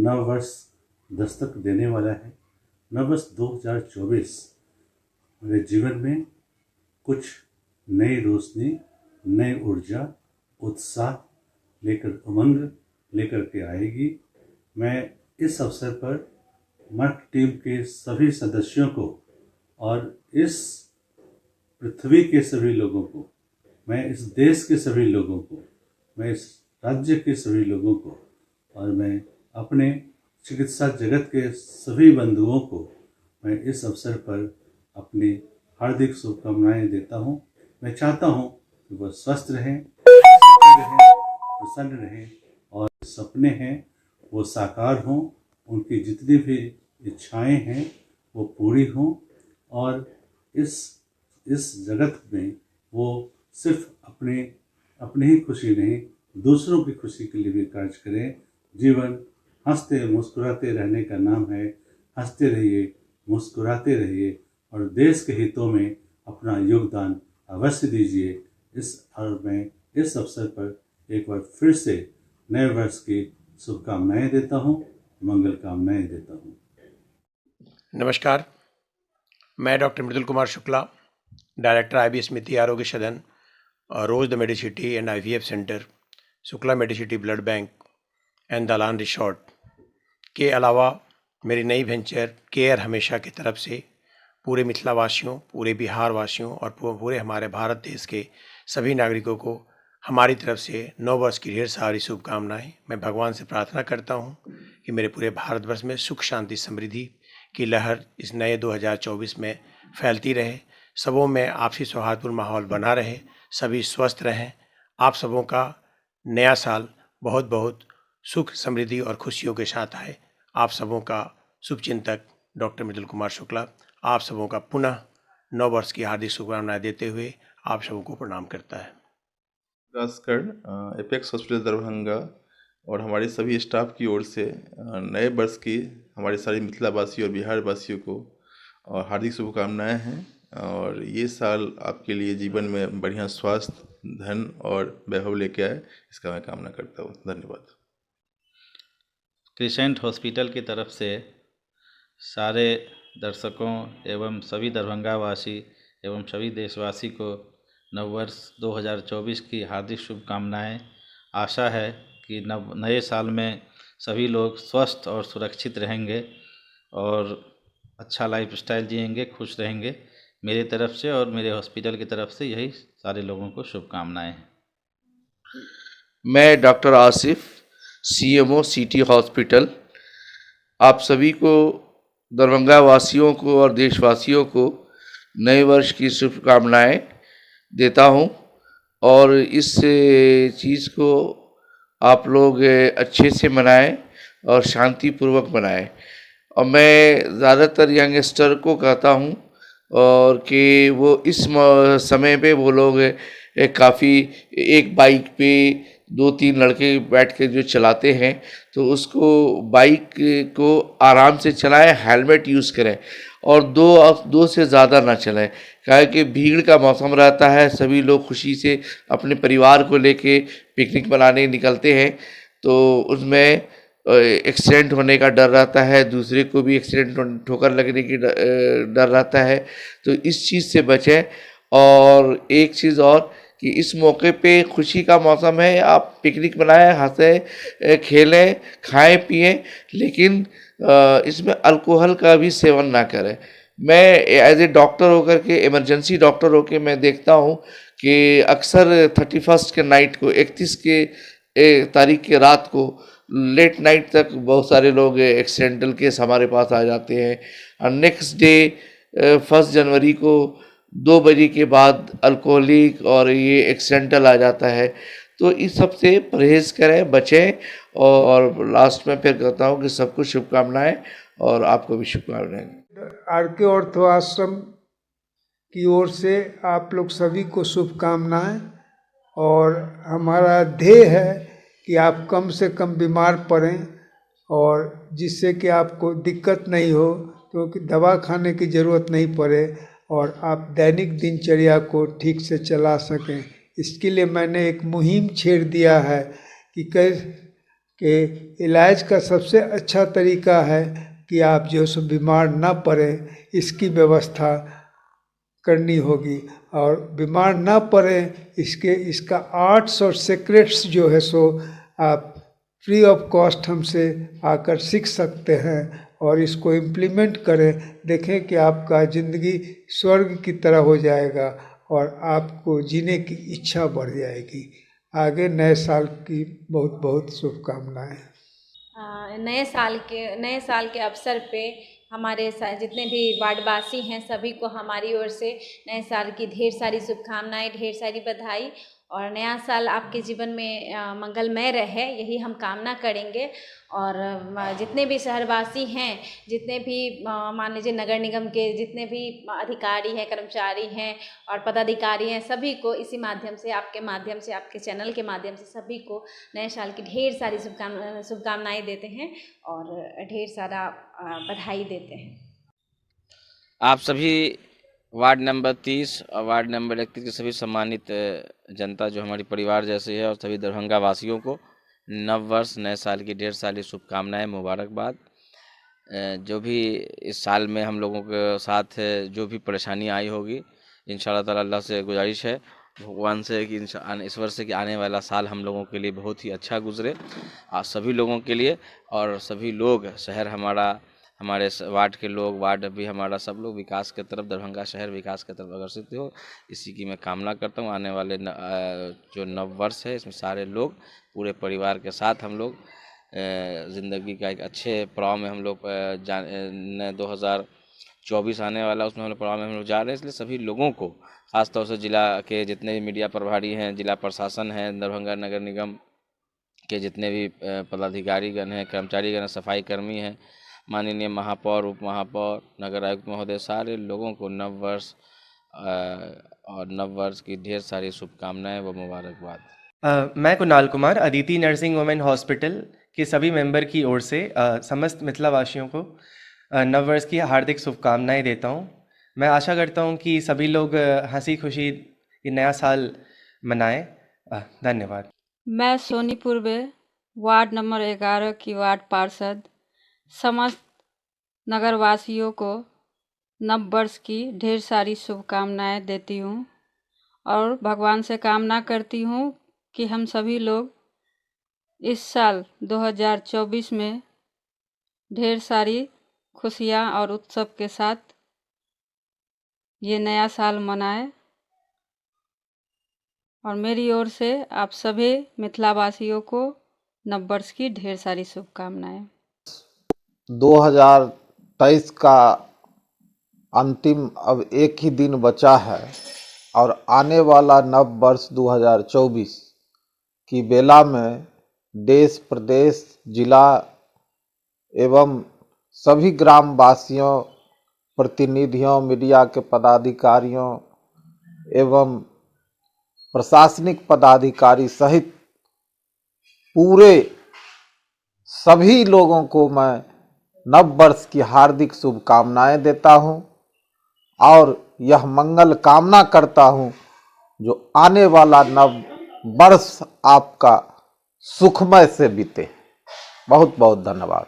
नव वर्ष दस्तक देने वाला है। नव वर्ष 2024 मेरे जीवन में कुछ नई रोशनी, नई ऊर्जा, उत्साह लेकर, उमंग लेकर के आएगी। मैं इस अवसर पर मर्क टीम के सभी सदस्यों को और इस पृथ्वी के सभी लोगों को, मैं इस देश के सभी लोगों को, मैं इस राज्य के सभी लोगों को और मैं अपने चिकित्सा जगत के सभी बंधुओं को मैं इस अवसर पर अपनी हार्दिक शुभकामनाएं देता हूं। मैं चाहता हूं कि वह स्वस्थ रहें, सुखी रहें, प्रसन्न रहें और सपने हैं वो साकार हों, उनकी जितनी भी इच्छाएं हैं वो पूरी हों और इस जगत में वो सिर्फ अपनी ही खुशी नहीं, दूसरों की खुशी के लिए भी कार्य करें। जीवन हंसते मुस्कुराते रहने का नाम है। हंसते रहिए, मुस्कुराते रहिए और देश के हितों में अपना योगदान अवश्य दीजिए। मैं इस अवसर पर एक बार फिर से नए वर्ष की शुभकामनाएं देता हूं, मंगल कामनाएं देता हूं। नमस्कार, मैं doctor Mridul Kumar Shukla, director IB Smriti Arogya Sadan और rose the Medicity and IVF centre, Shukla Medicity blood bank and Dalan resort के अलावा मेरी नई वेंचर केयर हमेशा की तरफ से पूरे मिथिला वासियों, पूरे बिहार वासियों और पूरे हमारे भारत देश के सभी नागरिकों को हमारी तरफ से नव वर्ष की ढेर सारी शुभकामनाएं। मैं भगवान से प्रार्थना करता हूं कि मेरे पूरे भारतवर्ष में सुख, शांति, समृद्धि की लहर इस नए 2024 में फैलती रहे, सबों में आपसी सौहार्दपूर्ण माहौल बना रहे, सभी स्वस्थ रहें। आप सबों का नया साल बहुत बहुत सुख, समृद्धि और खुशियों के साथ आए। आप सबों का शुभचिंतक डॉक्टर मृदुल कुमार शुक्ला आप सबों का पुनः नव वर्ष की हार्दिक शुभकामनाएं देते हुए आप सबों को प्रणाम करता है। खासकर एपेक्स हॉस्पिटल दरभंगा और हमारे सभी स्टाफ की ओर से नए वर्ष की हमारे सारे मिथिला वासियों और बिहार वासियों को और हार्दिक शुभकामनाएं हैं और ये साल आपके लिए जीवन में बढ़िया स्वास्थ्य, धन और वैभव लेके आए, इसका मैं कामना करता हूँ। धन्यवाद। क्रिसेंट हॉस्पिटल की तरफ से सारे दर्शकों एवं सभी दरभंगा वासी एवं सभी देशवासी को नववर्ष 2024 की हार्दिक शुभकामनाएं। आशा है कि नए साल में सभी लोग स्वस्थ और सुरक्षित रहेंगे और अच्छा लाइफस्टाइल जिएंगे, खुश रहेंगे। मेरी तरफ से और मेरे हॉस्पिटल की तरफ से यही सारे लोगों को शुभकामनाएं हैं। मैं doctor Asif, CMO city hospital, आप सभी को, दरभंगा वासियों को और देशवासियों को नए वर्ष की शुभकामनाएं देता हूं और इस चीज़ को आप लोग अच्छे से मनाएं और शांतिपूर्वक मनाएं। और मैं ज़्यादातर यंगस्टर को कहता हूं और कि वो इस समय पे वो लोग काफ़ी एक बाइक पे 2-3 लड़के बैठ के जो चलाते हैं तो उसको बाइक को आराम से चलाएं, हेलमेट यूज़ करें और दो से ज़्यादा ना चलाएं। क्योंकि भीड़ का मौसम रहता है, सभी लोग खुशी से अपने परिवार को लेके पिकनिक मनाने निकलते हैं तो उसमें एक्सीडेंट होने का डर रहता है, दूसरे को भी एक्सीडेंट ठोकर लगने की डर रहता है। तो इस चीज़ से बचें। और एक चीज़ और कि इस मौके पे खुशी का मौसम है, आप पिकनिक मनाएं, हंसें, खेलें, खाएं पिएं, लेकिन इसमें अल्कोहल का भी सेवन ना करें। मैं एज ए डॉक्टर होकर के, इमरजेंसी डॉक्टर होकर मैं देखता हूँ कि अक्सर 31 के नाइट को, 31 के तारीख के रात को लेट नाइट तक बहुत सारे लोग एक्सीडेंटल केस हमारे पास आ जाते हैं और नेक्स्ट डे 1 जनवरी को 2 बजे के बाद अल्कोहलिक और ये एक्सीडेंटल आ जाता है। तो इस सब से परहेज़ करें, बचें और लास्ट में फिर कहता हूँ कि सबको शुभकामनाएं और आपको भी शुभकामनाएं। RK ऑर्थो आश्रम की ओर से आप लोग सभी को शुभकामनाएं और हमारा ध्येय है कि आप कम से कम बीमार पड़ें और जिससे कि आपको दिक्कत नहीं हो, क्योंकि दवा खाने की ज़रूरत नहीं पड़े और आप दैनिक दिनचर्या को ठीक से चला सकें। इसके लिए मैंने एक मुहिम छेड़ दिया है कि कि इलाज का सबसे अच्छा तरीका है कि आप जो सो बीमार ना पड़े इसकी व्यवस्था करनी होगी, और बीमार ना पड़े इसका आर्ट्स और सीक्रेट्स जो है सो आप फ्री ऑफ कॉस्ट हमसे आकर सीख सकते हैं और इसको इम्प्लीमेंट करें। देखें कि आपका ज़िंदगी स्वर्ग की तरह हो जाएगा और आपको जीने की इच्छा बढ़ जाएगी। आगे नए साल की बहुत बहुत शुभकामनाएं। नए साल के अवसर पे हमारे जितने भी वार्डवासी हैं सभी को हमारी ओर से नए साल की ढेर सारी शुभकामनाएं, ढेर सारी बधाई, और नया साल आपके जीवन में मंगलमय रहे यही हम कामना करेंगे। और जितने भी शहरवासी हैं, जितने भी मान लीजिए नगर निगम के जितने भी अधिकारी हैं, कर्मचारी हैं और पदाधिकारी हैं, सभी को इसी माध्यम से, आपके माध्यम से, आपके चैनल के माध्यम से सभी को नए साल की ढेर सारी शुभकामनाएं देते हैं और ढेर सारा बधाई देते हैं। आप सभी वार्ड नंबर 30 और वार्ड नंबर 31 के सभी सम्मानित जनता जो हमारी परिवार जैसी है और सभी दरभंगा वासियों को नव वर्ष नए साल की ढेर सारी शुभकामनाएं, मुबारकबाद। जो भी इस साल में हम लोगों के साथ जो भी परेशानी आई होगी, इंशाअल्लाह ताला अल्लाह से गुजारिश है भगवान से कि ईश्वर से कि आने वाला साल हम लोगों के लिए बहुत ही अच्छा गुजरे, और सभी लोगों के लिए, और सभी लोग, शहर हमारा, हमारे वार्ड के लोग, वार्ड भी हमारा, सब लोग विकास के तरफ, दरभंगा शहर विकास की तरफ अग्रसित हो, इसी की मैं कामना करता हूँ। आने वाले जो नव वर्ष है इसमें सारे लोग पूरे परिवार के साथ हम लोग ज़िंदगी का एक अच्छे पड़ाव में हम लोग 2024 आने वाला, उसमें हम लोग पड़ाव में हम लोग जा रहे हैं। इसलिए सभी लोगों को, ख़ासतौर से जिला के जितने भी मीडिया प्रभारी हैं, जिला प्रशासन है, दरभंगा नगर निगम के जितने भी पदाधिकारीगण हैं, कर्मचारीगण हैं, सफाई कर्मी हैं, माननीय महापौर, उप महापौर, नगर आयुक्त महोदय, सारे लोगों को नव वर्ष और नव वर्ष की ढेर सारी शुभकामनाएं व मुबारकबाद। मैं Kunal Kumar, Aditi nursing women hospital के सभी मेंबर की ओर से समस्त मिथिलावासियों को नव वर्ष की हार्दिक शुभकामनाएं देता हूं। मैं आशा करता हूं कि सभी लोग हंसी खुशी ये नया साल मनाएं। धन्यवाद। मैं सोनीपुर में वार्ड नंबर 11 की वार्ड पार्षद समस्त नगरवासियों को नव वर्ष की ढेर सारी शुभकामनाएं देती हूं और भगवान से कामना करती हूं कि हम सभी लोग इस साल 2024 में ढेर सारी खुशियां और उत्सव के साथ ये नया साल मनाएं। और मेरी ओर से आप सभी मिथिलावासियों को नव वर्ष की ढेर सारी शुभकामनाएं। 2023 का अंतिम अब एक ही दिन बचा है और आने वाला नव वर्ष 2024 की बेला में देश, प्रदेश, जिला एवं सभी ग्रामवासियों, प्रतिनिधियों, मीडिया के पदाधिकारियों एवं प्रशासनिक पदाधिकारी सहित पूरे सभी लोगों को मैं नव वर्ष की हार्दिक शुभकामनाएं देता हूं और यह मंगल कामना करता हूं जो आने वाला नव वर्ष आपका सुखमय से बीते। बहुत बहुत धन्यवाद।